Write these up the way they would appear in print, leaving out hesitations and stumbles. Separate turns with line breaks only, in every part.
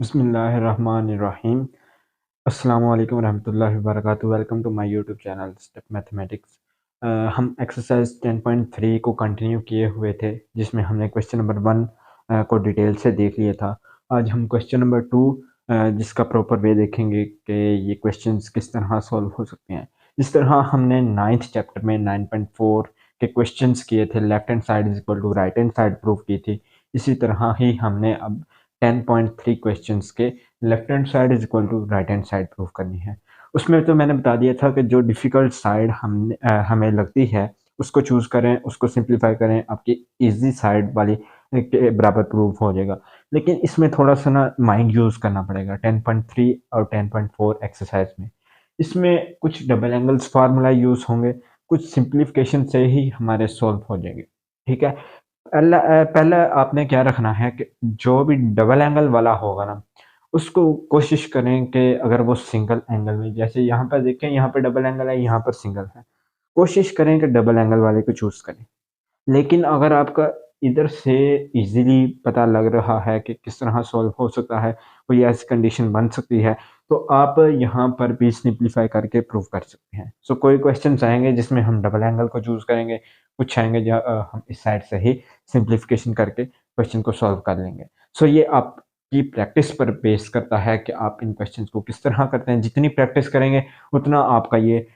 बिस्मिल्लाहिर्रहमानिर्रहीम। अस्सलामु अलैकुम वरहमतुल्लाहि वबरकातुहू। Welcome to my YouTube channel Step Mathematics. हम एक्सरसाइज 10.3 को कंटिन्यू किए हुए थे, जिसमें हमने क्वेश्चन नंबर 1 को डिटेल से देख लिया था। आज हम क्वेश्चन नंबर 2 जिसका प्रॉपर वे देखेंगे कि ये क्वेश्चंस किस तरह सॉल्व हो सकते हैं। जिस तरह हमने 9th चैप्टर में 9.4 के क्वेश्चंस किए थे, left hand side is equal to right hand side prove की थी, इसी तरह ही हमने अब 10.3 क्वेश्चंस के left hand side is equal to right hand side prove करनी है। उसमें तो मैंने बता दिया था कि जो डिफ़िकल्ट साइड हमें लगती है उसको चूज़ करें, उसको सिंप्लीफाई करें, आपकी ईज़ी साइड वाली के बराबर प्रूव हो जाएगा। लेकिन इसमें थोड़ा-सा ना माइंड यूज़ करना पड़ेगा 10.3 और 10.4 एक्सरसाइज में। इसमें कुछ डबल एंगल्स फार्मूला यूज़ होंगे, कुछ सिंप्लीफिकेशन से ही हमारे सॉल्व हो जाएंगे। ठीक है? पहले आपने क्या रखना है कि जो भी डबल एंगल वाला होगा ना, उसको कोशिश करें कि अगर वो सिंगल एंगल में, जैसे यहाँ पर देखें, यहाँ पे डबल एंगल है, यहाँ पर सिंगल है। कोशिश करें कि डबल एंगल वाले को चूज़ करें। लेकिन अगर आपका इधर से इजीली पता लग रहा है कि किस तरह सॉल्व हो सकता है, कोई ऐसी कंडीशन बन सकती है, तो आप यहाँ पर भी सिंप्लीफाई करके प्रूव कर सकते हैं। सो कोई क्वेश्चंस आएँगे जिसमें हम डबल एंगल को चूज़ करेंगे, कुछ आएँगे हम इस साइड से ही सिंप्लीफिकेशन करके क्वेश्चन को सॉल्व कर लेंगे। सो ये आपकी प्रैक्टिस पर बेस करता है कि आप इन क्वेश्चंस को किस तरह करते हैं। जितनी प्रैक्टिस करेंगे, उतना आपका ये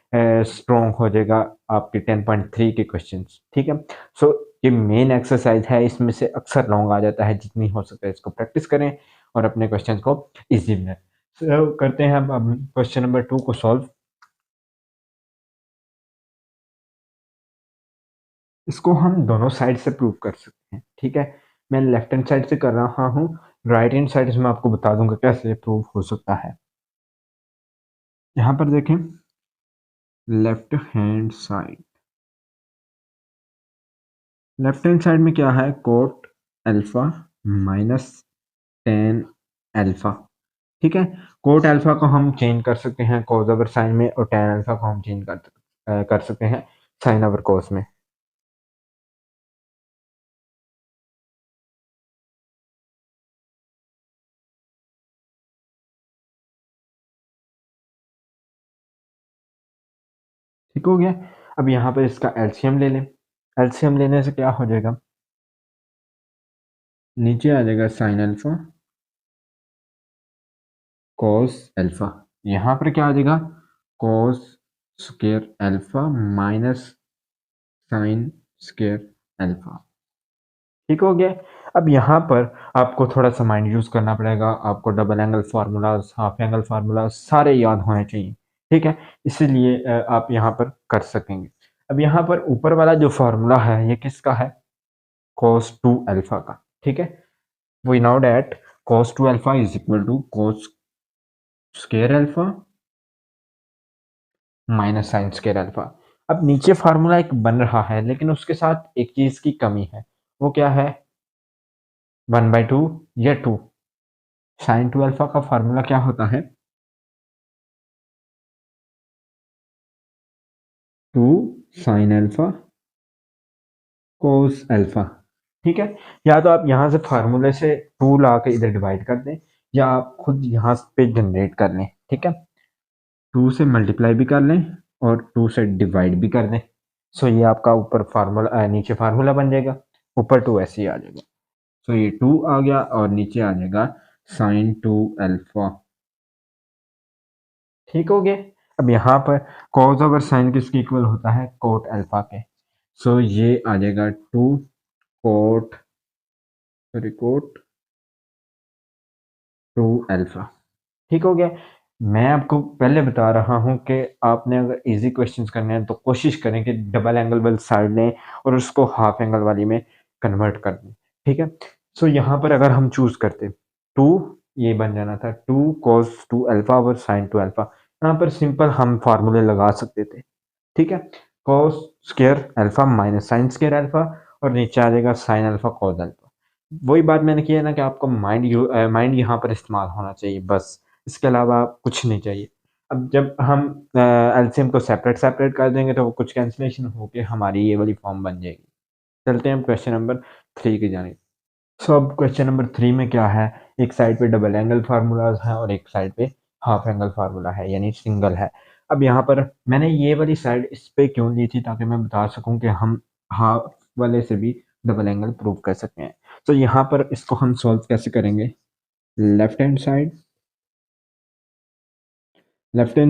स्ट्रॉन्ग हो जाएगा आपके 10.3 के क्वेश्चंस। ठीक है? सो ये मेन एक्सरसाइज है, इसमें से अक्सर लॉन्ग आ जाता है, जितनी हो सके इसको प्रैक्टिस करें और अपने क्वेश्चन को इजी बनाएं। सो करते हैं अब क्वेश्चन नंबर 2 को सॉल्व। इसको हम दोनों साइड से प्रूव कर सकते हैं। ठीक है? मैं लेफ्ट हैंड साइड से कर रहा हूँ, राइट हैंड साइड से मैं आपको बता दूंगा कैसे प्रूव हो सकता है। यहाँ पर देखें, left hand side, left hand side में क्या है, coat alpha minus tan alpha. ठीक है? कोट अल्फा को हम चेंज कर सकते हैं कॉस ओवर साइन में, और टेन अल्फा को हम चेंज कर सकते हैं साइन ओवर कॉस में। ठीक हो गया? अब यहाँ पर इसका एलसीएम ले लें। एलसीएम लेने से क्या हो जाएगा, नीचे आ जाएगा साइन अल्फा कॉस अल्फा, यहाँ पर क्या आ जाएगा, cos square alpha minus sine square alpha. ठीक हो गया? अब यहाँ पर आपको थोड़ा-सा माइंड यूज़ करना पड़ेगा, आपको double angle formulas, half angle formulas सारे याद होने चाहिए। ठीक है? इसीलिए आप यहाँ पर कर सकेंगे। अब यहाँ पर ऊपर वाला जो फ़ॉर्मूला है, ये किसका है? cos 2 अल्फ़ा का। ठीक है? We know that cos 2 alpha is equal to cos square alpha minus sine square alpha. अब नीचे फ़ॉर्मूला एक बन रहा है, लेकिन उसके साथ एक चीज़ की कमी है। वो क्या है? 1/2 या 2। साइन 2 अल्फ़ा का फ़ॉर्मूला क्या होता है? 2 साइन अल्फ़ा कोस अल्फ़ा। ठीक है? या तो आप यहाँ से फ़ॉर्मूले से 2 ला के इधर डिवाइड कर दें, या आप खुद यहाँ पे जनरेट कर लें। ठीक है? 2 से मल्टीप्लाई भी कर लें और 2 से डिवाइड भी कर दें। सो ये आपका ऊपर फ़ॉर्मूला, नीचे फ़ॉर्मूला बन जाएगा, ऊपर 2 ऐसे ही आ जाएगा। सो ये 2 आ गया और नीचे आ जाएगा साइन 2 अल्फ़ा। ठीक हो गया? अब यहाँ पर कॉस ओवर साइन किसके इक्वल होता है? कोट अल्फ़ा के। सो ये आ जाएगा 2 कोट, सॉरी, कोट 2 अल्फ़ा। ठीक हो गया? मैं आपको पहले बता रहा हूँ कि आपने अगर इजी क्वेश्चंस करने हैं तो कोशिश करें कि डबल एंगल वाली साइड लें और उसको हाफ एंगल वाली में कन्वर्ट कर दें। ठीक है? सो यहाँ पर अगर हम चूज करते 2, ये बन जाना था 2 cos 2 अल्फा और sin 2 अल्फा। यहाँ पर सिंपल हम फार्मूले लगा सकते थे। ठीक है? cos square alpha minus sine square alpha, और नीचे आ जाएगा साइन अल्फा cos अल्फा। वही बात मैंने की है ना कि आपको माइंड यहाँ पर इस्तेमाल होना चाहिए बस, इसके अलावा कुछ नहीं चाहिए। अब जब हम एलसीएम को सेपरेट सेपरेट कर देंगे तो वो कुछ कैंसिलेशन होके हमारी ये वाली फॉर्म बन जाएगी। चलते हैं हम क्वेश्चन नंबर 3 की जानिब। सो अब क्वेश्चन नंबर 3 में क्या है, एक साइड पे डबल एंगल फार्मूलाज है और एक साइड पे हाफ एंगल फार्मूला है यानी सिंगल है। अब यहाँ पर मैंने ये वाली साइड इस पे क्यों ली थी, ताकि मैं बता सकूं कि हम हाफ वाले से भी डबल एंगल प्रूव कर सकते हैं। तो यहाँ पर इसको हम सॉल्व कैसे करेंगे, लेफ्ट हैंड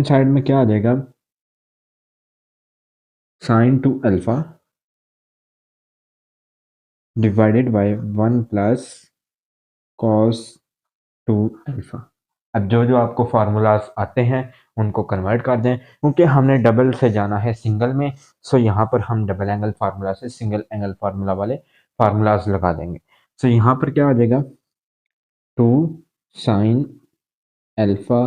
साइड में क्या आ जाएगा, sign to alpha divided bye 1 plus cos two alpha. अब जो जो आपको फार्मूलाज आते हैं उनको कन्वर्ट कर दें, क्योंकि हमने डबल से जाना है सिंगल में। सो यहाँ पर हम डबल एंगल फार्मूला से सिंगल एंगल फार्मूला वाले फार्मूलाज लगा देंगे। सो यहाँ पर क्या आ जाएगा, two sine alpha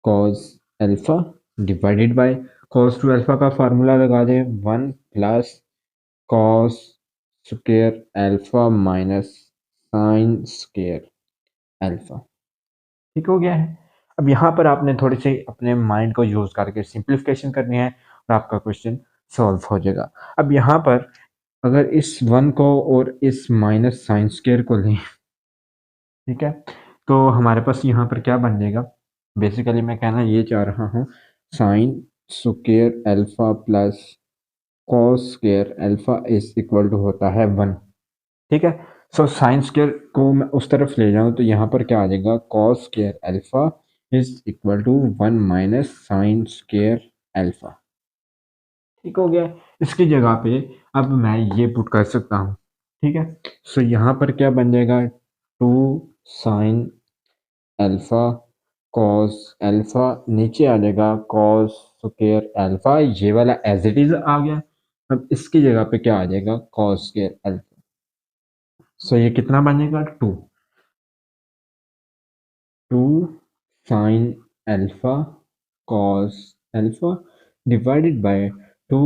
cos alpha divided by cos two alpha का फार्मूला लगा दें 1 plus cos square alpha minus sine square alpha. ठीक हो गया है। अब यहाँ पर आपने थोड़ी सी अपने माइंड को यूज करके सिंप्लीफिकेशन करनी है और आपका क्वेश्चन सॉल्व हो जाएगा। अब यहाँ पर अगर इस 1 को और इस माइनस साइन स्क्वायर को लें, ठीक है, तो हमारे पास यहाँ पर क्या बन जाएगा, बेसिकली मैं कहना ये चाह रहा हूँ, sine square alpha plus cos square alpha is equal to होता है 1। ठीक है। सो साइन स्क्वायर को मैं उस तरफ ले जाऊं तो यहाँ पर क्या आ जाएगा, cos square alpha is equal to 1 minus sine square alpha. ठीक हो गया। इसकी जगह पे अब मैं ये पुट कर सकता हूँ। ठीक है। सो यहाँ पर क्या बन जाएगा, two sine alpha cos alpha, नीचे आ जाएगा कॉस स्क्वायर अल्फा, ये वाला एज इट इज आ गया। अब इसकी जगह पे क्या आ जाएगा, कॉस स्क्वायर अल्फा। सो ये कितना बनेगा, two sine alpha cos alpha divided by two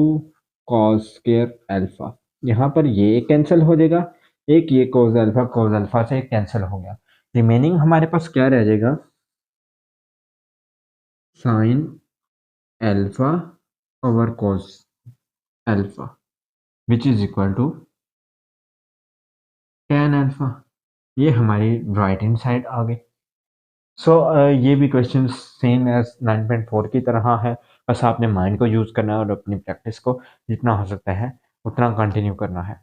cos square alpha. यहाँ पर ये कैंसिल हो जाएगा, एक ये कॉस अल्फा से कैंसिल हो गया। रिमेनिंग हमारे पास क्या रह जाएगा, sine alpha over cos alpha which is equal to tan alpha. ये हमारी राइट हैंड साइड आ गई। सो ये भी क्वेश्चन सेम एज 9.4 की तरह है, बस आपने माइंड को यूज़ करना है और अपनी प्रैक्टिस को जितना हो सकता है उतना कंटिन्यू करना है।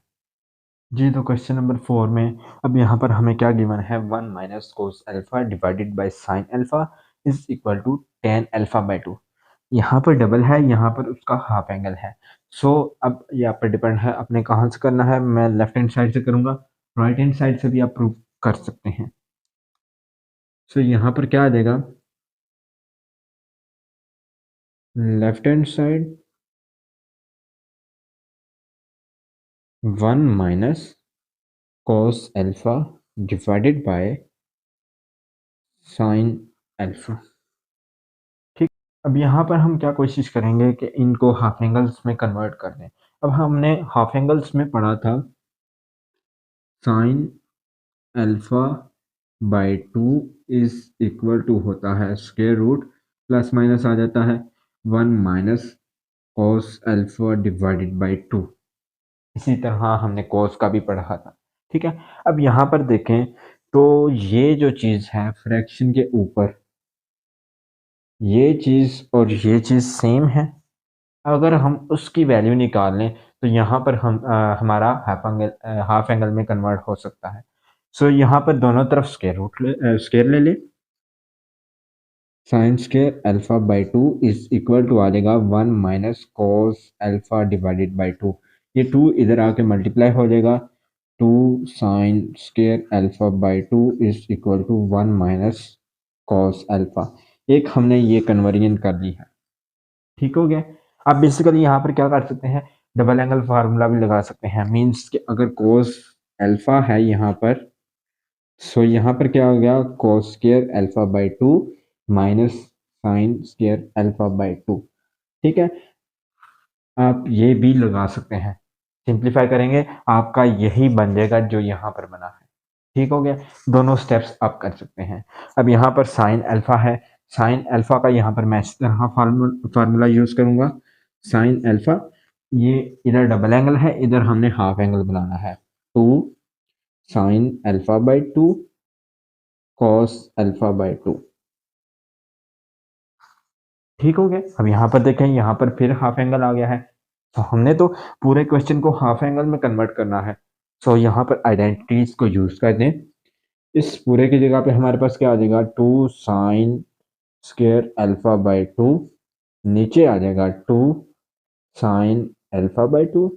जी, तो क्वेश्चन नंबर 4 में अब यहाँ पर हमें क्या गिवन है, 1 minus cos alpha divided by sine alpha is equal to tan alpha by 2। यहाँ पर डबल है, यहाँ पर उसका हाफ एंगल है। सो अब ये आप पर डिपेंड है आपने कहाँ से करना है, मैं लेफ्ट हैंड साइड से करूँगा, राइट हैंड साइड से भी आप प्रूव कर सकते हैं। सो यहाँ पर क्या आ जाएगा, left hand side 1 minus cos alpha divided by sine alpha. ठीक। अब यहाँ पर हम क्या कोशिश करेंगे कि इनको हाफ एंगल्स में कन्वर्ट कर दें। अब हमने हाफ एंगल्स में पढ़ा था, sine alpha by 2 is equal to होता है स्क्वायर रूट, प्लस माइनस आ जाता है 1 minus cos alpha divided by 2। इसी तरह हमने कॉस का भी पढ़ा था। ठीक है। अब यहाँ पर देखें तो ये जो चीज़ है फ्रैक्शन के ऊपर, ये चीज़ और ये चीज़ सेम है। अगर हम उसकी वैल्यू निकाल लें तो यहाँ पर हमारा हाफ एंगल में कन्वर्ट हो सकता है। सो यहाँ पर दोनों तरफ स्क्वायर ले लें, sine square alpha by 2 is equal to आ जाएगा 1 minus cos alpha divided by 2। ये 2 इधर आके मल्टीप्लाई हो जाएगा, 2 sine square alpha by 2 is equal to 1 minus cos alpha. एक हमने ये कन्वर्जन कर ली है। ठीक हो गया। आप बेसिकली यहाँ पर क्या कर सकते हैं, डबल एंगल फार्मूला भी लगा सकते हैं, मीन्स कि अगर कोस अल्फा है यहाँ पर, सो यहाँ पर क्या हो गया, cos square alpha by 2 minus sine square alpha by 2। ठीक है। आप ये भी लगा सकते हैं, सिंप्लीफाई करेंगे आपका यही बन जाएगा जो यहाँ पर बना है। ठीक हो गया। दोनों स्टेप्स आप कर सकते हैं। अब यहाँ पर साइन अल्फा है, साइन अल्फा का यहाँ पर मैं इस तरह फार्मूला यूज करूंगा, साइन अल्फा, ये इधर डबल एंगल है, इधर हमने हाफ एंगल बनाना है, two sine alpha by 2 cos alpha by 2। ठीक हो गया। अब यहाँ पर देखें, यहाँ पर फिर हाफ एंगल आ गया है, तो हमने तो पूरे क्वेश्चन को हाफ एंगल में कन्वर्ट करना है। सो यहाँ पर आइडेंटिटीज को यूज कर दें। इस पूरे की जगह पे हमारे पास क्या आ जाएगा, 2 साइन स्क्वायर अल्फा बाई 2, नीचे आ जाएगा 2 sine alpha by 2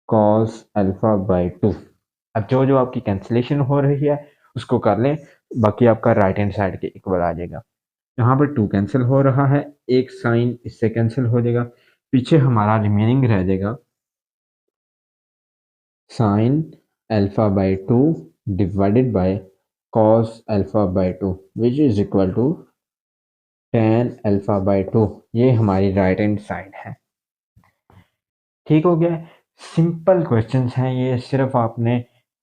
cos alpha by 2। अब जो जो आपकी कैंसिलेशन हो रही है उसको कर लें, बाकी आपका राइट हैंड साइड के इक्वल आ जाएगा। यहाँ पर 2 कैंसिल हो रहा है, एक साइन इससे कैंसिल हो जाएगा, पीछे हमारा रिमेनिंग रह जाएगा sine alpha by 2 divided by cos alpha by 2 which is equal to tan alpha by 2। ये हमारी राइट हैंड साइड है। ठीक हो गया। सिंपल क्वेश्चंस हैं ये, सिर्फ आपने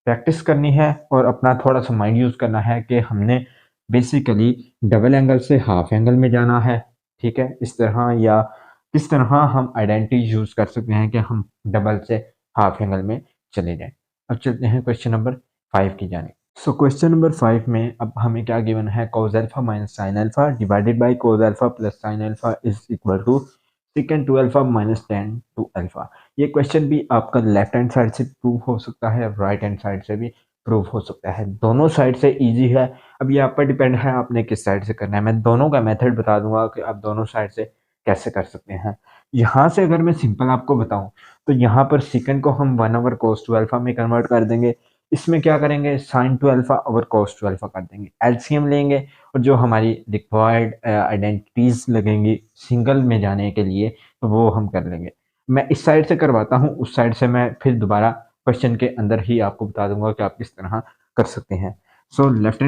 प्रैक्टिस करनी है और अपना थोड़ा सा माइंड यूज करना है कि हमने बेसिकली डबल एंगल से हाफ एंगल में जाना है। ठीक है, इस तरह या किस तरह हम आइडेंटिटी यूज कर सकते हैं कि हम डबल से हाफ एंगल में चले जाएं। अब चलते हैं क्वेश्चन नंबर 5 की जाने। सो क्वेश्चन नंबर 5 में अब हमें क्या गिवन है, cos alpha minus sine alpha divided by cos alpha plus sine alpha is equal to secant 2 alpha minus tan 2 alpha. ये क्वेश्चन भी आपका लेफ्ट हैंड साइड से प्रूव हो सकता है, राइट हैंड साइड से भी प्रूव हो सकता है, दोनों साइड से इजी है। अब ये आप पर डिपेंड है आपने किस साइड से करना है। मैं दोनों का मेथड बता दूंगा कि आप दोनों साइड से कैसे कर सकते हैं। यहाँ से अगर मैं सिंपल आपको बताऊं तो यहाँ पर secant को हम 1/cos 2 अल्फा में कन्वर्ट कर देंगे, इसमें क्या करेंगे sine 2 alpha over cos 2 alpha कर देंगे, एलसीएम लेंगे और जो हमारी रिक्वायर्ड आइडेंटिटीज लगेंगी सिंगल में जाने के लिए तो वो हम कर लेंगे। मैं इस साइड से करवाता हूँ, उस साइड से मैं फिर दोबारा क्वेश्चन के अंदर ही आपको बता दूंगा कि आप किस तरह कर सकते हैं। सो लेफ्ट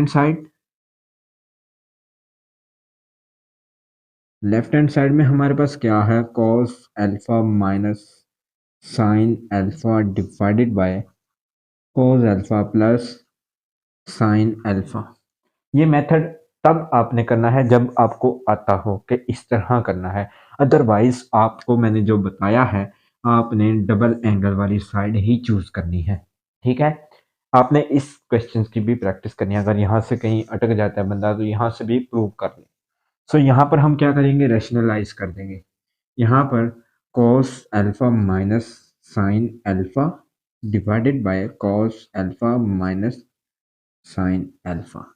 हैंड साइड में हमारे पास क्या है, cos alpha minus sine alpha divided by cos alpha plus sine alpha. ये मेथड तब आपने करना है जब आपको आता हो कि इस तरह करना है, अदरवाइज आपको मैंने जो बताया है आपने डबल एंगल वाली साइड ही चूज करनी है। ठीक है, आपने इस क्वेश्चन की भी प्रैक्टिस करनी है, अगर यहाँ से कहीं अटक जाता है बंदा तो यहाँ से भी प्रूव कर ले। सो यहाँ पर हम क्या करेंगे, रेशनलाइज कर देंगे। यहाँ पर cos alpha minus sine alpha divided by cos alpha minus sine alpha.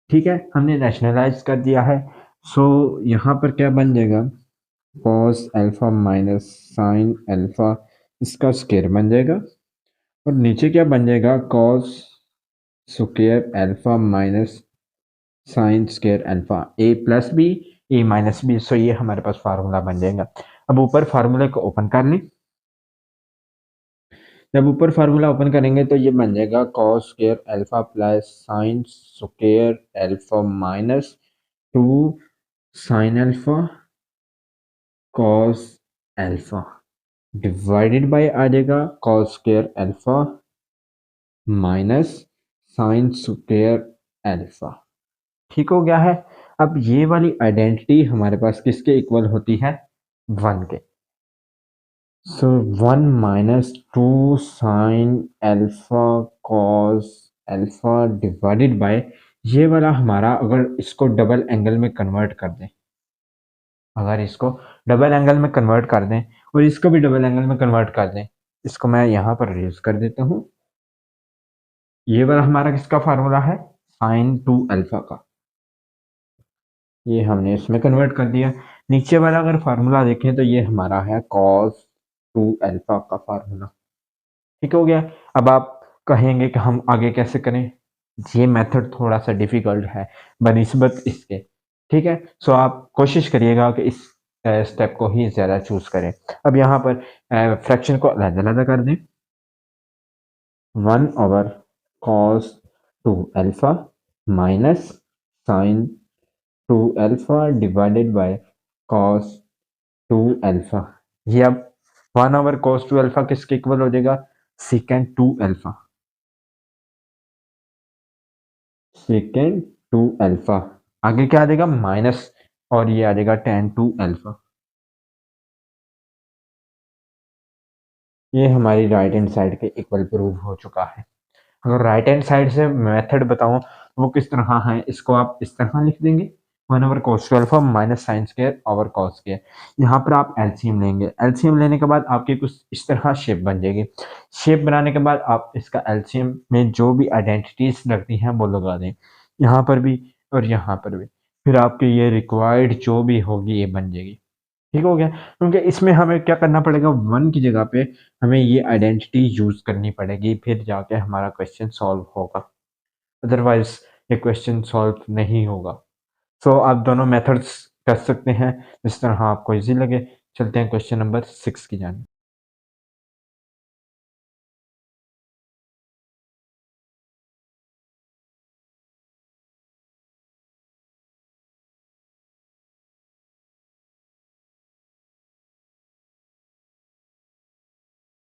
ठीक है, हमने रैशनलाइज कर दिया है। सो यहाँ पर क्या बन जाएगा, cos alpha minus sine alpha इसका स्क्वायर बन जाएगा और नीचे क्या बन जाएगा, cos square alpha minus sine square alpha, A plus B A minus B. So ये हमारे पास फार्मूला बन जाएगा। अब ऊपर फार्मूले को ओपन कर लें। जब ऊपर फार्मूला ओपन करेंगे तो ये बन जाएगा cos square alpha plus sine square alpha minus 2 sine alpha cos alpha divided by आ जाएगा cos square alpha minus sine square alpha. ठीक हो गया है। अब ये वाली आइडेंटिटी हमारे पास किसके इक्वल होती है, 1 के। सो 1 minus 2 sine alpha cos alpha divided bye ये वाला हमारा, अगर इसको डबल एंगल में कन्वर्ट कर दें, अगर इसको डबल एंगल में कन्वर्ट कर दें और इसको भी डबल एंगल में कन्वर्ट कर दें, इसको मैं यहाँ पर रेज कर देता हूँ। ये वाला हमारा किसका फार्मूला है, साइन 2 अल्फा का, ये हमने इसमें कन्वर्ट कर दिया। नीचे वाला अगर फार्मूला देखें तो ये हमारा है cos 2 अल्फा का फार्मूला। ठीक हो गया। अब आप कहेंगे कि हम आगे कैसे करें, ये मेथड थोड़ा सा डिफिकल्ट है बनिस्बत इसके। ठीक है, सो आप कोशिश करिएगा कि इस स्टेप को ही ज़्यादा चूज करें। अब यहाँ पर फ्रैक्शन को अलग-अलग कर दें। 1/cos 2 alpha minus sine 2 alpha divided by cos 2 alpha. ये अब 1/cos 2 अल्फा किसके इक्वल हो जाएगा, secant 2 अल्फा, secant 2 अल्फा। आगे क्या आ जाएगा माइनस और ये आ जाएगा tan 2 अल्फा। ये हमारी राइट हैंड साइड के इक्वल प्रूव हो चुका है। अगर राइट हैंड साइड से मेथड बताऊँ तो वो किस तरह है, इसको आप इस तरह लिख देंगे 1/cos² minus sine square over cos square. यहाँ पर आप एलसीएम लेंगे, एलसीएम लेने के बाद आपकी कुछ इस तरह शेप बन जाएगी। शेप बनाने के बाद आप इसका एलसीएम में जो भी आइडेंटिटीज लगती हैं वो लगा दें, यहाँ पर भी और यहाँ पर भी, फिर आपके ये रिक्वायर्ड जो भी होगी ये बन जाएगी। ठीक हो गया, क्योंकि इसमें हमें क्या करना पड़ेगा, 1 की जगह पे हमें ये आइडेंटिटी यूज करनी पड़ेगी, फिर जाके हमारा क्वेश्चन सॉल्व होगा, अदरवाइज ये क्वेश्चन सॉल्व नहीं होगा। सो आप दोनों मेथड्स कर सकते हैं जिस तरह आपको इजी लगे। चलते हैं क्वेश्चन नंबर 6 की जानिब।